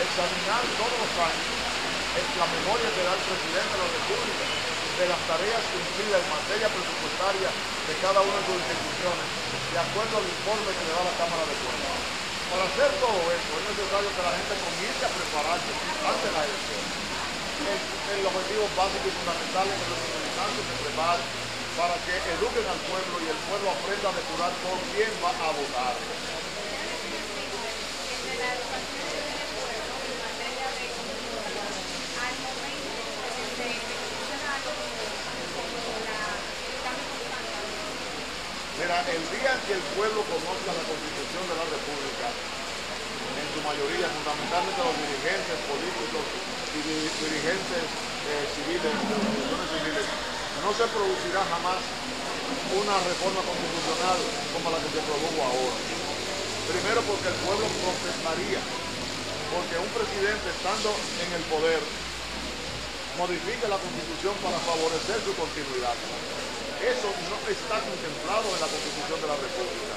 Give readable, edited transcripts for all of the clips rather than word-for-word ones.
examinar todos los años la memoria que da el presidente de la República de las tareas cumplidas en materia presupuestaria de cada una de sus instituciones, de acuerdo al informe que le da la Cámara de Cuentas. Para hacer todo esto es necesario que la gente comience a prepararse antes de la elección. El objetivo básico y fundamental es que los militantes se preparen para que eduquen al pueblo y el pueblo aprenda a depurar por quién va a votar. Mira, el día en que el pueblo conozca la Constitución de la República, en su mayoría, fundamentalmente los dirigentes políticos y dirigentes civiles, instituciones civiles, no se producirá jamás una reforma constitucional como la que se produjo ahora. Primero porque el pueblo protestaría, porque un presidente estando en el poder modifique la Constitución para favorecer su continuidad. Eso no está contemplado en la Constitución de la República.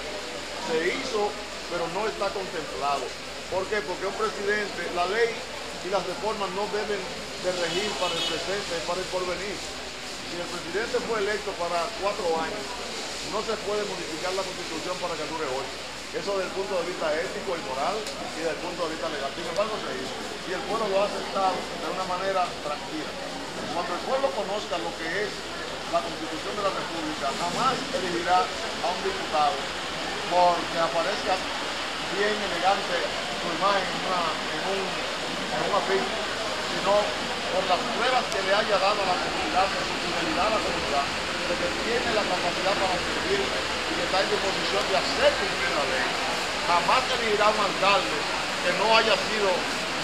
Se hizo, pero no está contemplado. ¿Por qué? Porque un presidente, la ley y las reformas no deben de regir para el presente, para el porvenir. Si el presidente fue electo para 4 años, no se puede modificar la Constitución para que dure 8. Eso desde el punto de vista ético y moral y desde el punto de vista legal. Sin embargo, se hizo. Y el pueblo lo ha aceptado de una manera tranquila. Cuando el pueblo conozca lo que es la Constitución de la República, jamás elegirá a un diputado porque aparezca bien elegante su imagen en un afiche, sino por las pruebas que le haya dado a la comunidad, de su fidelidad a la comunidad, de que tiene la capacidad para servir y que está en disposición de hacer cumplir la ley. Jamás elegirá un alcalde que no haya sido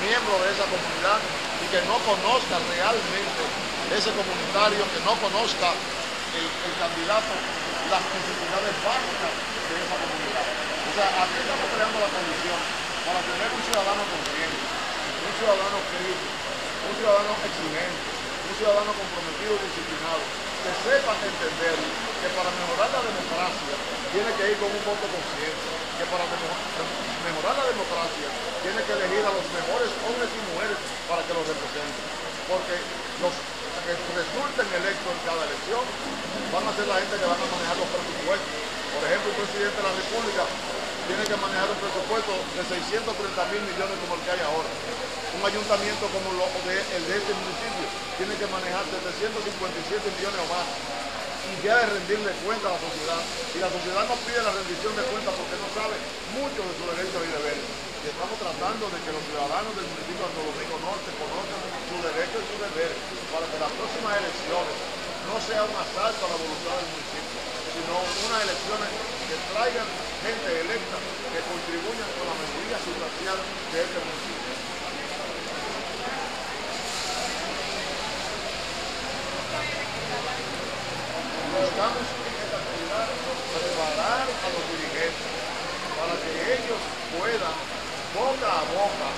miembro de esa comunidad y que no conozca realmente ese comunitario, que no conozca el candidato las necesidades básicas de esa comunidad. O sea, aquí estamos creando la condición para tener un ciudadano consciente, un ciudadano crítico, un ciudadano exigente, un ciudadano comprometido y disciplinado, que sepa entender que para mejorar la democracia tiene que ir con un voto consciente, que para mejorar la democracia tiene que elegir a los mejores hombres y mujeres para que los representen, porque los que resulten electos en cada elección van a ser la gente que van a manejar los presupuestos. Por ejemplo, un presidente de la República tiene que manejar un presupuesto de 630.000 millones como el que hay ahora. Un ayuntamiento como el de este municipio tiene que manejar 757 millones o más. Y ya de rendirle cuenta a la sociedad. Y la sociedad no pide la rendición de cuentas porque no sabe mucho de sus derechos y deberes. Y estamos tratando de que los ciudadanos del municipio de Santo Domingo Norte conozcan sus derechos y sus deberes para que las próximas elecciones no sea un asalto a la voluntad del municipio, sino unas elecciones que traigan gente electa que contribuyan con la mejoría sustancial de este municipio. Estamos en esta actividad preparar a los dirigentes para que ellos puedan, boca a boca,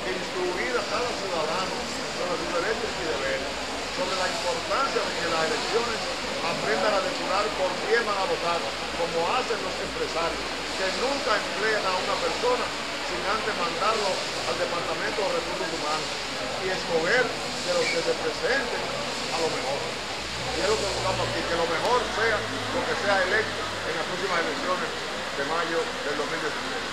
instruir a cada ciudadano sobre sus derechos y deberes, sobre la importancia de que las elecciones aprendan a depurar por quién van a votar, como hacen los empresarios, que nunca emplean a una persona sin antes mandarlo al Departamento de Recursos Humanos y escoger de los que se presenten a lo mejor. Y es lo que buscamos aquí, que lo mejor sea lo que sea electo en las próximas elecciones de mayo del 2019.